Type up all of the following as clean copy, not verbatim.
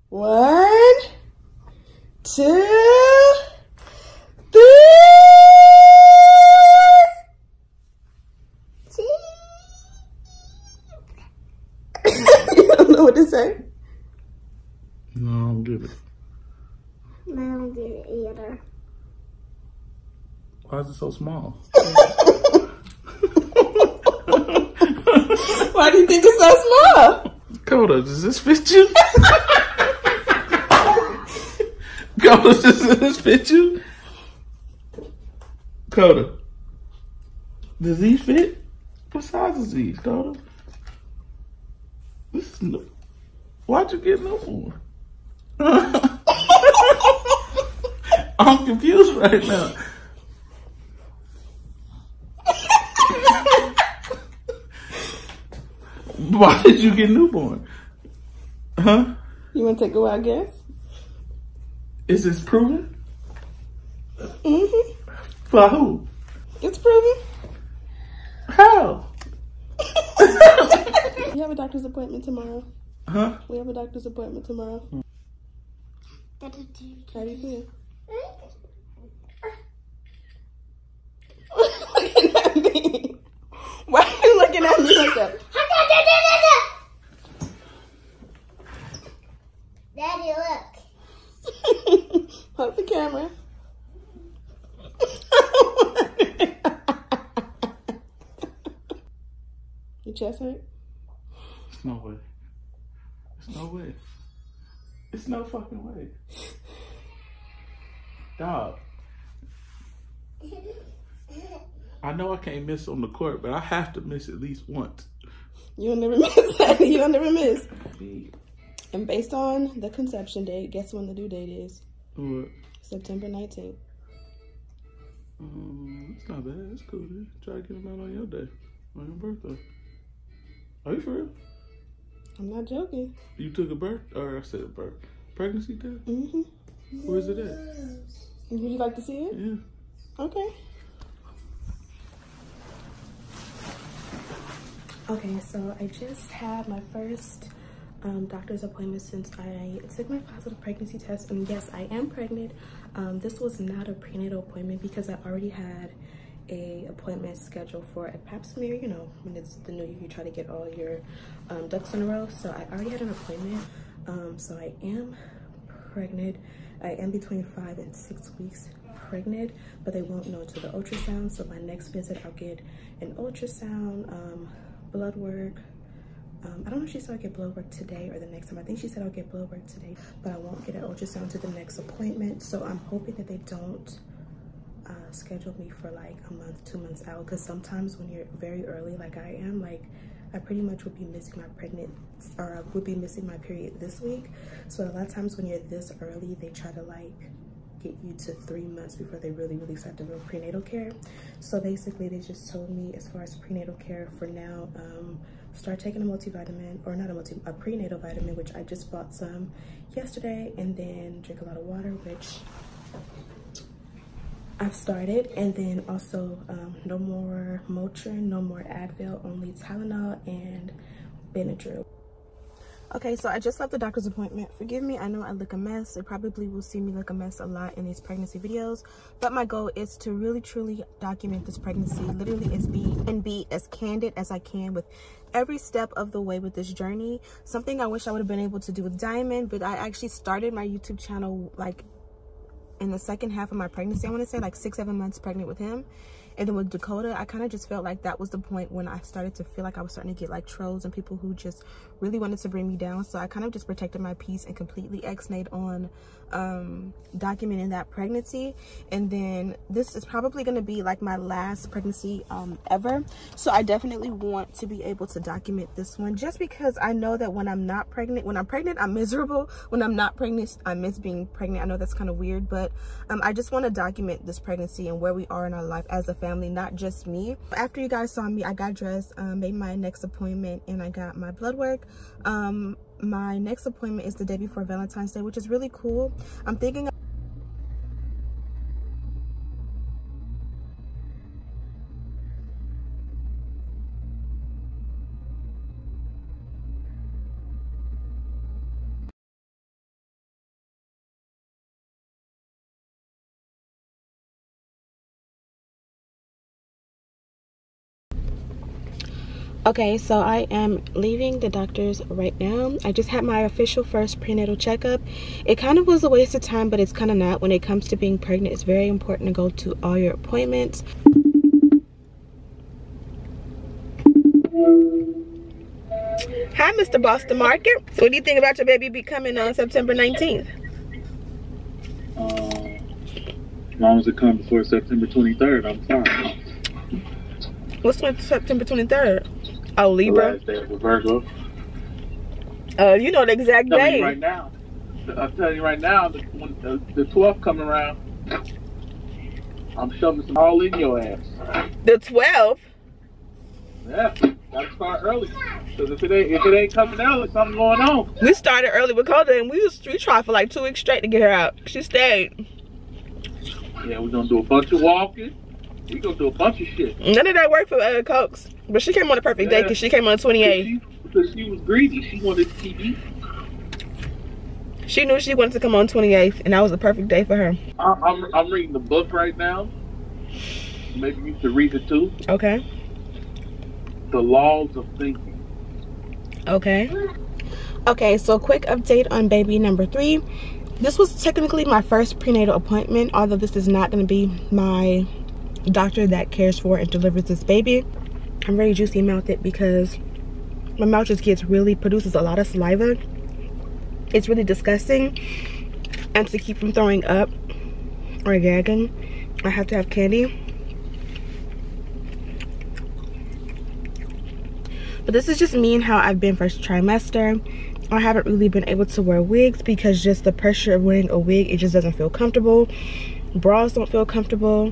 1, 2, 3. You don't know what to say? No, I don't get it. I don't get it either. Why is it so small? Why do you think it's so small? Coda, does this fit you? Coda, does this fit you? Coda, does these fit? What size is these, Coda? This is no. Why'd you get no one? I'm confused right now. Why did you get newborn? Huh? You want to take a wild guess? Is this proven? Mm-hmm. For who? It's proven. How? We have a doctor's appointment tomorrow. Huh? We have a doctor's appointment tomorrow. How do you feel? Looking at me. Why are you looking at me like that? Daddy, look. Hold the camera. Your chest hurt? There's no way. There's no way. It's no fucking way. Dog. I know I can't miss on the court, but I have to miss at least once. You'll never miss that. You'll never miss. And based on the conception date, guess when the due date is? What? September 19th. It's not bad. It's cool, dude. Try to get them out on your day. On your birthday. Are you for real? I'm not joking. You took a pregnancy test? Mm-hmm. Where's it at? Would you like to see it? Yeah. Okay. Okay, so I just had my first doctor's appointment since I took my positive pregnancy test, and yes, I am pregnant. This was not a prenatal appointment because I already had a appointment scheduled for a pap smear. You know, when it's the new year, you try to get all your ducks in a row. So I already had an appointment. So I am pregnant. I am between 5 and 6 weeks pregnant, but they won't know until the ultrasound. So my next visit, I'll get an ultrasound, blood work. I don't know if she said I'll get blood work today or the next time. I think she said I'll get blood work today, but I won't get an ultrasound to the next appointment. So I'm hoping that they don't schedule me for like a month, 2 months out, because sometimes when you're very early like I am, like I pretty much would be missing my would be missing my period this week. So a lot of times when you're this early, they try to like get you to 3 months before they really start the real prenatal care. So basically they just told me, as far as prenatal care for now, start taking a multivitamin, or not a prenatal vitamin, which I just bought some yesterday, and then drink a lot of water, which I've started. And then also no more Motrin, no more Advil, only Tylenol and Benadryl. Okay, so I just left the doctor's appointment. Forgive me, I know I look a mess. They probably will see me look a mess a lot in these pregnancy videos, but my goal is to really truly document this pregnancy, literally be as candid as I can with every step of the way with this journey. Something I wish I would have been able to do with Diamond, but I actually started my YouTube channel like in the second half of my pregnancy. I want to say like 6-7 months pregnant with him. And then with Dakota, I kind of just felt like that was the point when I started to feel like I was starting to get like trolls and people who just really wanted to bring me down. So I kind of just protected my peace and completely ex-nayed on documenting that pregnancy. And then this is probably going to be like my last pregnancy ever. So I definitely want to be able to document this one, just because I know that when I'm not pregnant, when I'm pregnant, I'm miserable. When I'm not pregnant, I miss being pregnant. I know that's kind of weird, but I just want to document this pregnancy and where we are in our life as a family, not just me. After you guys saw me, I got dressed, made my next appointment, and I got my blood work. My next appointment is the day before Valentine's Day, which is really cool. I'm thinking Okay, so I am leaving the doctor's right now. I just had my official first prenatal checkup. It kind of was a waste of time, but it's kind of not. When it comes to being pregnant, it's very important to go to all your appointments. Hi, Mr. Boston Market. So what do you think about your baby becoming on September 19th? As long as it comes before September 23rd, I'm fine. What's September 23rd? Oh, Libra. The last day of the Virgo. You know the exact I'm telling day. you right now. I'm telling you right now, when the 12th coming around, I'm shoving some all in your ass. The 12th? Yeah, gotta start early. Because if it ain't coming early, something going on. We started early with Coda, and we tried for like 2 weeks straight to get her out. She stayed. Yeah, we're gonna do a bunch of walking. We're gonna do a bunch of shit. None of that worked for Cokes. But she came on the perfect day because she came on the 28th. Because she was greedy. She wanted TV. She knew she wanted to come on 28th, and that was the perfect day for her. I'm reading the book right now. Maybe you should read it too. Okay. The Laws of Thinking. Okay. Okay, so quick update on baby number 3. This was technically my first prenatal appointment, although this is not going to be my doctor that cares for and delivers this baby. I'm very juicy mouthed because my mouth just produces a lot of saliva. It's really disgusting, and to keep from throwing up or gagging, I have to have candy. But this is just me and how I've been first trimester. I haven't really been able to wear wigs because just the pressure of wearing a wig, it just doesn't feel comfortable. Bras don't feel comfortable.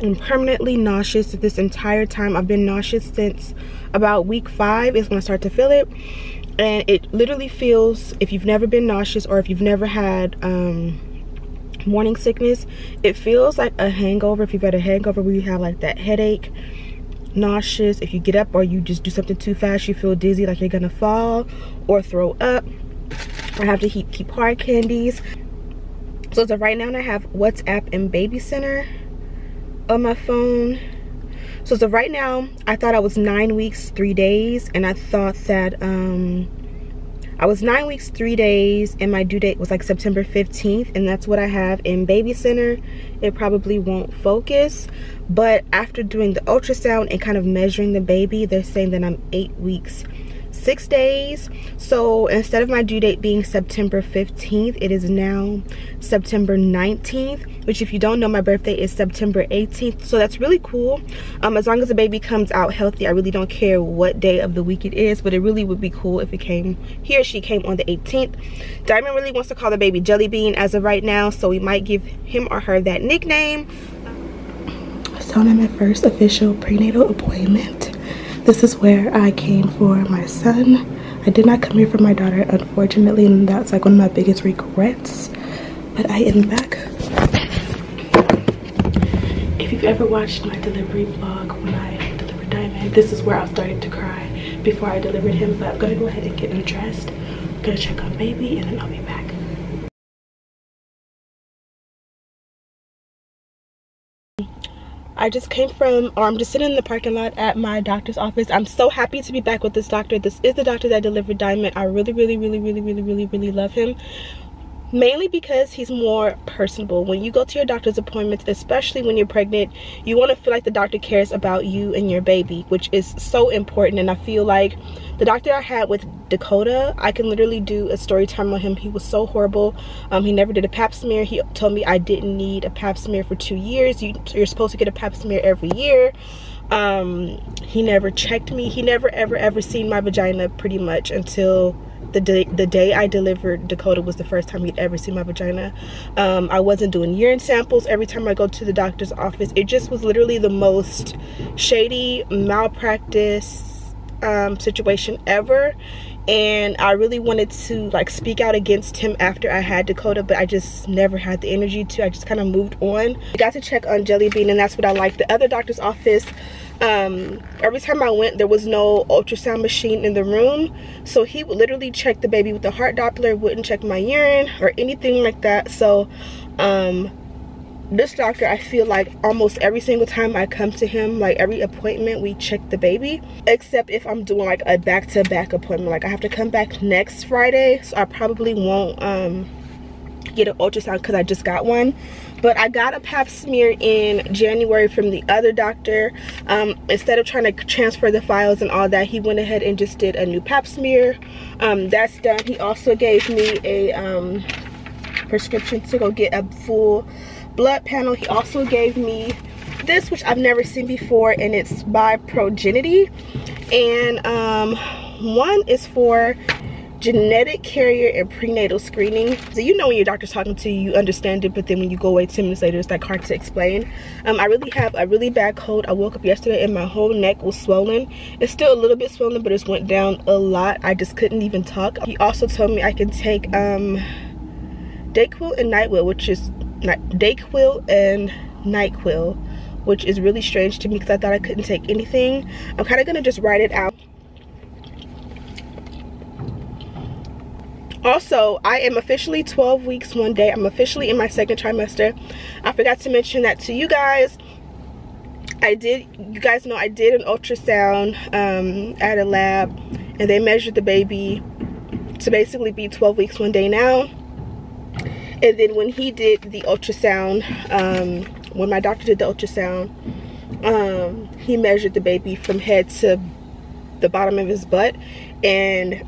I'm permanently nauseous this entire time. I've been nauseous since about week 5 is when I start to feel it. And it literally feels, if you've never been nauseous or if you've never had morning sickness, it feels like a hangover. If you've had a hangover where you have like that headache, nauseous, if you get up or you just do something too fast, you feel dizzy, like you're gonna fall or throw up. I have to keep hard candies. So as of right now, I have WhatsApp and Baby Center on my phone. So as of right now, I thought I was 9 weeks 3 days, and I thought that I was 9 weeks 3 days, and my due date was like September 15th, and that's what I have in Baby Center. It probably won't focus, but after doing the ultrasound and kind of measuring the baby, they're saying that I'm 8 weeks 6 days. So instead of my due date being September 15th, it is now September 19th, which if you don't know, my birthday is September 18th. So that's really cool. As long as the baby comes out healthy, I really don't care what day of the week it is, but it really would be cool if she came on the 18th. Diamond really wants to call the baby Jelly Bean as of right now, so we might give him or her that nickname. So I'm at my first official prenatal appointment. This is where I came for my son. I did not come here for my daughter, unfortunately, and that's like one of my biggest regrets. But I am back. If you've ever watched my delivery vlog when I delivered Diamond, this is where I started to cry before I delivered him. But I'm gonna go ahead and get him dressed. I'm gonna check on baby, and then I'll be back. I just came from, or I'm just sitting in the parking lot at my doctor's office. I'm so happy to be back with this doctor. This is the doctor that delivered Diamond. I really love him. Mainly because he's more personable. When you go to your doctor's appointments, especially when you're pregnant, you want to feel like the doctor cares about you and your baby, which is so important. And I feel like the doctor I had with Dakota, I can literally do a story time on him. He was so horrible. He never did a pap smear. He told me I didn't need a pap smear for 2 years. You're supposed to get a pap smear every year. He never checked me. He never ever seen my vagina pretty much until the day I delivered Dakota was the first time he'd ever seen my vagina. I wasn't doing urine samples every time I go to the doctor's office. It just was literally the most shady malpractice situation ever, and I really wanted to like speak out against him after I had Dakota, but I just never had the energy to. I just kind of moved on. I got to check on Jelly Bean, and that's what I like. The other doctor's office, every time I went, there was no ultrasound machine in the room, so he would literally check the baby with the heart Doppler, wouldn't check my urine or anything like that. So this doctor, I feel like almost every single time I come to him, like every appointment, we check the baby, except if I'm doing like a back-to-back appointment. Like I have to come back next Friday, so I probably won't get an ultrasound because I just got one. But I got a pap smear in January from the other doctor. Instead of trying to transfer the files and all that, he went ahead and just did a new pap smear. That's done. He also gave me a prescription to go get a full blood panel. He also gave me this, which I've never seen before, and it's by Progenity. And one is for genetic carrier and prenatal screening. So you know when your doctor's talking to you, you understand it, but then when you go away 10 minutes later, it's like hard to explain. I really have a really bad cold. I woke up yesterday and my whole neck was swollen. It's still a little bit swollen, but it's went down a lot. I just couldn't even talk. He also told me I can take Dayquil and NyQuil, which is Dayquil and NyQuil, which is really strange to me because I thought I couldn't take anything. I'm kind of gonna just write it out. Also, I am officially 12 weeks one day. I'm officially in my second trimester. I forgot to mention that to you guys. You guys know I did an ultrasound at a lab, and they measured the baby to basically be 12 weeks one day now. And then when he did the ultrasound, when my doctor did the ultrasound, he measured the baby from head to the bottom of his butt, and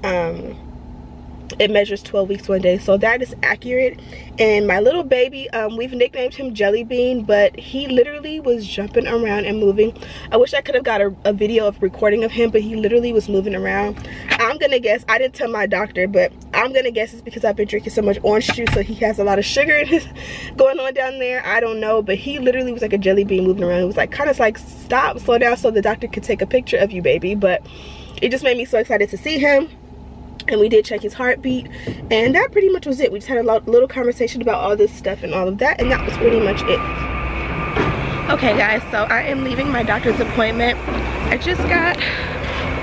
it measures 12 weeks one day, so that is accurate. And my little baby, we've nicknamed him Jelly Bean, but he literally was jumping around and moving. I wish I could have got a video of recording of him, but he literally was moving around. I'm gonna guess, I didn't tell my doctor, but I'm gonna guess it's because I've been drinking so much orange juice, so he has a lot of sugar in his going on down there. I don't know, but he literally was like a jelly bean moving around. It was like kind of like, stop, slow down, so the doctor could take a picture of you, baby. But it just made me so excited to see him. And we did check his heartbeat, and that pretty much was it. We just had a little conversation about all this stuff and all of that, and that was pretty much it. Okay guys, so I am leaving my doctor's appointment. I just got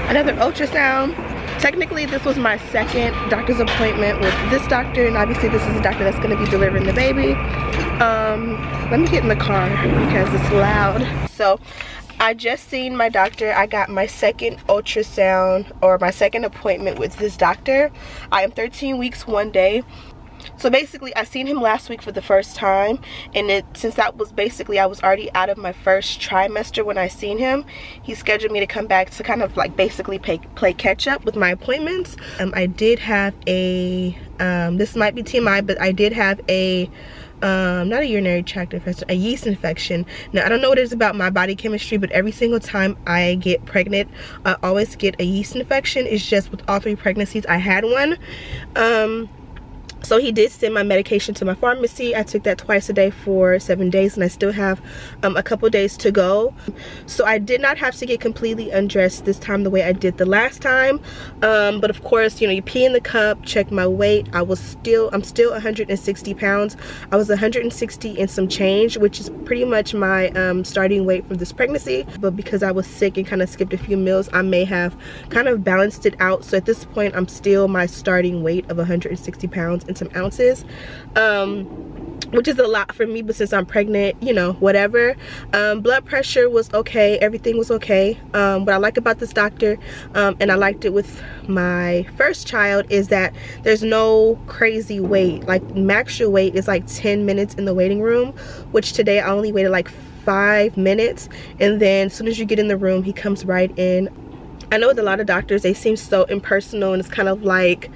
another ultrasound. Technically this was my second doctor's appointment with this doctor, and obviously this is the doctor that's going to be delivering the baby. Let me get in the car because it's loud. So I just seen my doctor. I got my second ultrasound, or my second appointment with this doctor. I am 13 weeks one day. So basically I seen him last week for the first time, and since that was basically, I was already out of my first trimester when I seen him, he scheduled me to come back to kind of like basically play catch up with my appointments. I did have a this might be TMI, but I did have a not a urinary tract infection, a yeast infection. Now I don't know what it is about my body chemistry, but every single time I get pregnant, I always get a yeast infection. It's just with all 3 pregnancies I had one. So he did send my medication to my pharmacy. I took that twice a day for 7 days, and I still have a couple days to go. So I did not have to get completely undressed this time the way I did the last time. But of course, you know, you pee in the cup, check my weight. I'm still 160 pounds. I was 160 and some change, which is pretty much my starting weight from this pregnancy. But because I was sick and kind of skipped a few meals, I may have kind of balanced it out. So at this point, I'm still my starting weight of 160 pounds and some ounces, which is a lot for me, but since I'm pregnant, you know, whatever. Blood pressure was okay, everything was okay. What I like about this doctor, and I liked it with my first child, is that there's no crazy wait. Like max your wait is like 10 minutes in the waiting room, which today I only waited like 5 minutes, and then as soon as you get in the room, he comes right in. I know with a lot of doctors, they seem so impersonal, and it's kind of like,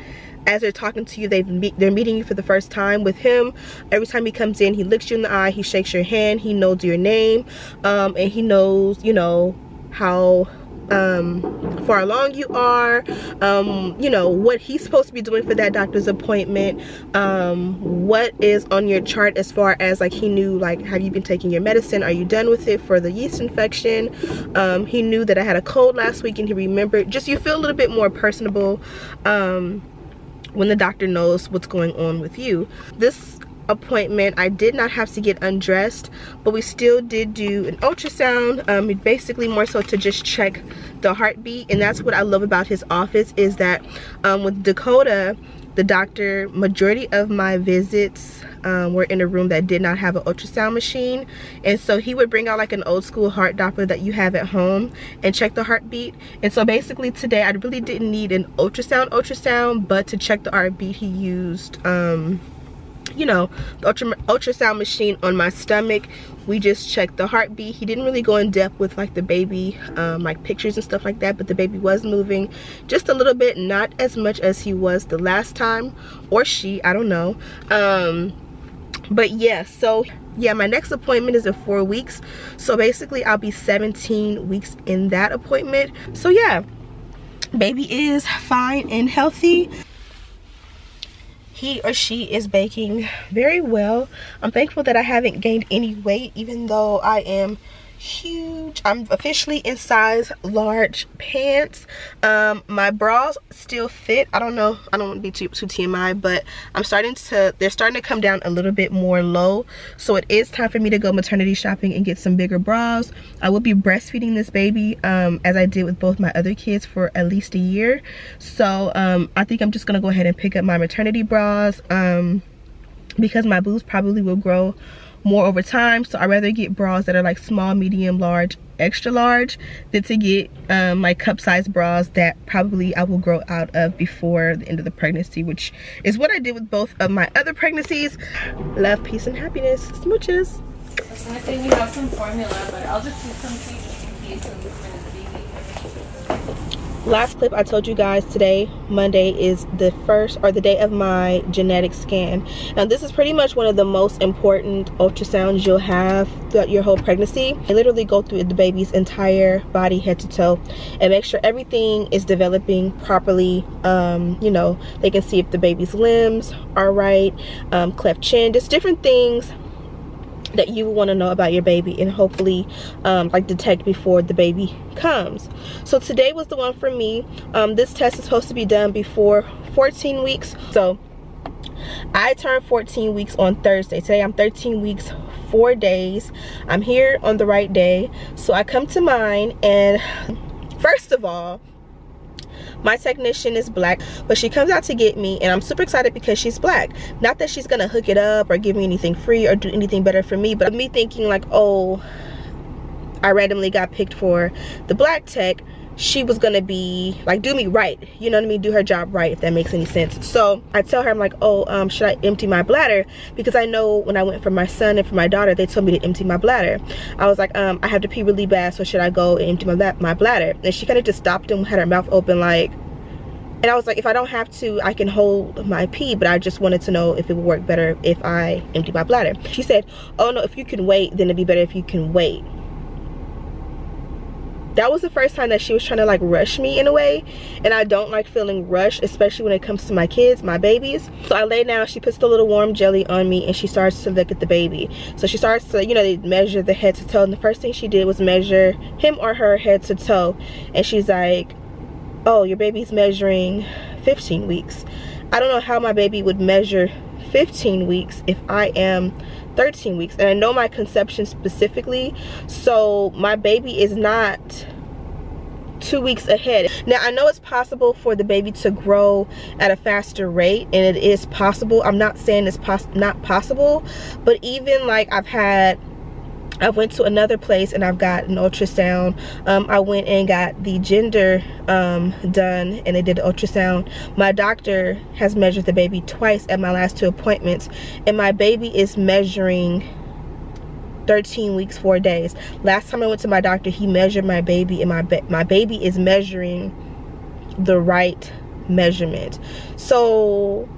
as they're talking to you, they're meeting you for the first time. With him, every time he comes in, he looks you in the eye, he shakes your hand, he knows your name, and he knows, you know, how far along you are, you know, what he's supposed to be doing for that doctor's appointment, what is on your chart as far as like, he knew like, have you been taking your medicine, are you done with it for the yeast infection. He knew that I had a cold last week, and he remembered. Just, you feel a little bit more personable when the doctor knows what's going on with you. This appointment, I did not have to get undressed, but we still did do an ultrasound, basically more so to just check the heartbeat. And that's what I love about his office, is that with Dakota, the doctor, majority of my visits were in a room that did not have an ultrasound machine, and so he would bring out like an old school heart Doppler that you have at home and check the heartbeat. And so basically today I really didn't need an ultrasound, but to check the heartbeat he used you know, the ultrasound machine on my stomach. We just checked the heartbeat. He didn't really go in depth with like the baby like pictures and stuff like that, but the baby was moving just a little bit, not as much as he was the last time, or she, I don't know. But yeah, so yeah, my next appointment is in 4 weeks, so basically I'll be 17 weeks in that appointment. So yeah, baby is fine and healthy. He or she is baking very well. I'm thankful that I haven't gained any weight, even though I am huge. I'm officially in size large pants. My bras still fit. I don't know, I don't want to be too TMI, but they're starting to come down a little bit more low. So it is time for me to go maternity shopping and get some bigger bras. I will be breastfeeding this baby as I did with both my other kids for at least a year. So I think I'm just gonna go ahead and pick up my maternity bras because my boobs probably will grow more over time. So I'd rather get bras that are like small, medium, large, extra large than to get like cup size bras that probably I will grow out of before the end of the pregnancy, which is what I did with both of my other pregnancies. Love, peace, and happiness. Smooches. I was gonna say we have some formula, but I'll just use some tea in case of this minute baby. Last clip I told you guys, today, Monday, is the first or the day of my genetic scan. Now this is pretty much one of the most important ultrasounds you'll have throughout your whole pregnancy. They literally go through the baby's entire body, head to toe, and make sure everything is developing properly. You know, they can see if the baby's limbs are right, cleft chin, just different things that you want to know about your baby, and hopefully like detect before the baby comes. So today was the one for me. This test is supposed to be done before 14 weeks. So I turned 14 weeks on Thursday. Today I'm 13 weeks 4 days. I'm here on the right day. So I come to mine, and first of all, my technician is black, but she comes out to get me, and I'm super excited because she's black. Not that she's gonna hook it up or give me anything free or do anything better for me, but me thinking like, oh, I randomly got picked for the black tech, she was gonna be like, do me right, you know what I mean, do her job right, if that makes any sense. So I tell her, I'm like, oh, should I empty my bladder? Because I know when I went for my son and for my daughter, they told me to empty my bladder. I was like, I have to pee really bad, so should I go and empty my bladder? And she kind of just stopped and had her mouth open like, and I was like, if I don't have to, I can hold my pee, but I just wanted to know if it would work better if I empty my bladder. She said, oh no, if you can wait, then it'd be better if you can wait. That was the first time that she was trying to like rush me in a way, and I don't like feeling rushed, especially when it comes to my kids, my babies. So I lay down, she puts the little warm jelly on me, and she starts to look at the baby. So she starts to, you know, they measure the head to toe, and the first thing she did was measure him or her head to toe, and she's like, oh, your baby's measuring 15 weeks. I don't know how my baby would measure 15 weeks if I am 13 weeks. And I know my conception specifically, so my baby is not 2 weeks ahead. Now I know it's possible for the baby to grow at a faster rate, and it is possible. I'm not saying it's not possible, but even like I went to another place and I've got an ultrasound. I went and got the gender done, and they did the ultrasound. My doctor has measured the baby twice at my last 2 appointments, and my baby is measuring 13 weeks 4 days. Last time I went to my doctor, he measured my baby, and my baby is measuring the right measurement. So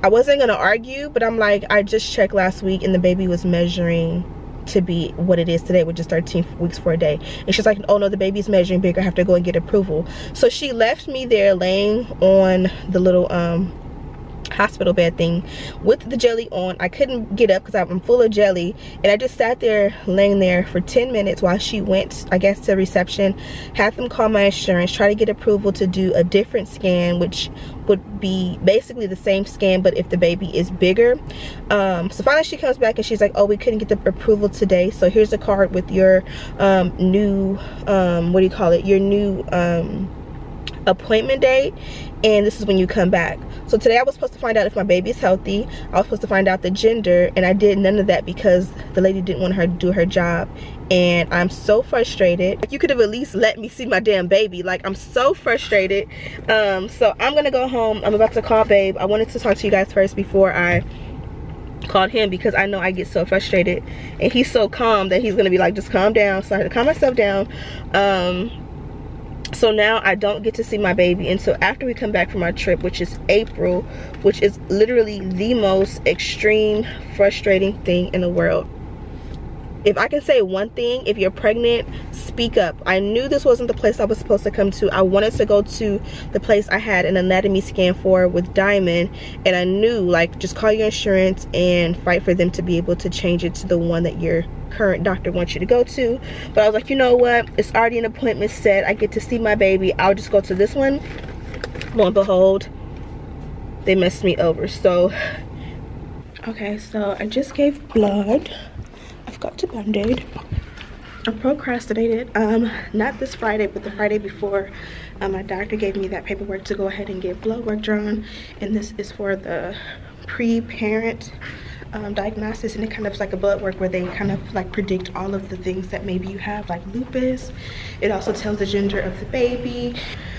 I wasn't gonna argue, but I'm like, I just checked last week and the baby was measuring to be what it is today, which is 13 weeks 4 days. And she's like, oh no, the baby's measuring bigger, I have to go and get approval. So she left me there laying on the little hospital bed thing with the jelly on. I couldn't get up because I'm full of jelly, and I just sat there laying there for 10 minutes while she went, I guess, to reception, had them call my insurance, try to get approval to do a different scan, which would be basically the same scan but if the baby is bigger. So finally she comes back and she's like, oh, we couldn't get the approval today, so here's a card with your new what do you call it, your new appointment date, and this is when you come back. So today I was supposed to find out if my baby's healthy. I was supposed to find out the gender, and I did none of that because the lady didn't want her to do her job. And I'm so frustrated. Like, you could have at least let me see my damn baby. Like, I'm so frustrated. So I'm gonna go home. I'm about to call babe. I wanted to talk to you guys first before I called him, because I know I get so frustrated, and he's so calm that he's gonna be like, just calm down. So I had to calm myself down. So now I don't get to see my baby until after we come back from our trip, which is April, which is literally the most extreme frustrating thing in the world. If I can say one thing, if you're pregnant, speak up. I knew this wasn't the place I was supposed to come to. I wanted to go to the place I had an anatomy scan for with Diamond, and I knew, like, just call your insurance and fight for them to be able to change it to the one that your current doctor wants you to go to. But I was like, you know what, it's already an appointment set. I get to see my baby. I'll just go to this one. Lo and behold, they messed me over. So okay, so I just gave blood. I've got to band-aid. I procrastinated, not this Friday, but the Friday before. My doctor gave me that paperwork to go ahead and get blood work drawn, and this is for the pre-parent diagnosis, and it kind of is like a blood work where they kind of like predict all of the things that maybe you have, like lupus. It also tells the gender of the baby.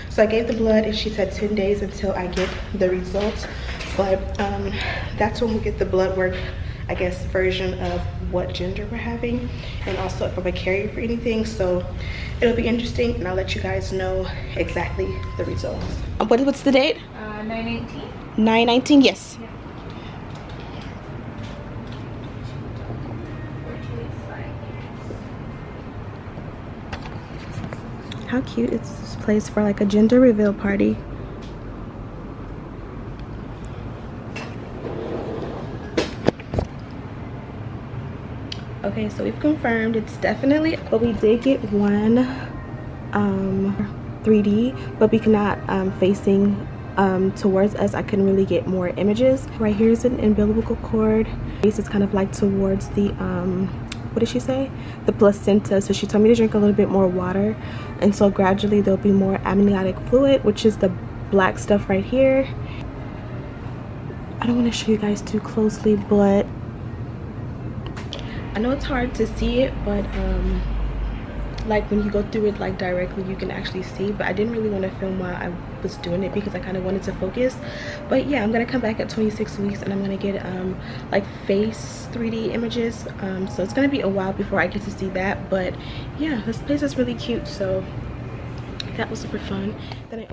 So I gave the blood, and she said 10 days until I get the results, but that's when we get the blood work, I guess, version of what gender we're having, and also if I'm a carrier for anything. So it'll be interesting, and I'll let you guys know exactly the results. What's the date? 9/18. 9/19, yes. Yeah. How cute is this place for like a gender reveal party? Okay, so we've confirmed it's definitely, but we did get one 3D, but we cannot facing towards us. I couldn't really get more images. Right here is an umbilical cord. This is kind of like towards the what did she say, the placenta. So she told me to drink a little bit more water, and so gradually there'll be more amniotic fluid, which is the black stuff right here. I don't want to show you guys too closely, but I know it's hard to see it, but like when you go through it like directly, you can actually see. But I didn't really want to film while I was doing it because I kind of wanted to focus. But yeah, I'm gonna come back at 26 weeks, and I'm gonna get like face 3D images. So it's gonna be a while before I get to see that. But yeah, this place is really cute, so that was super fun. Then I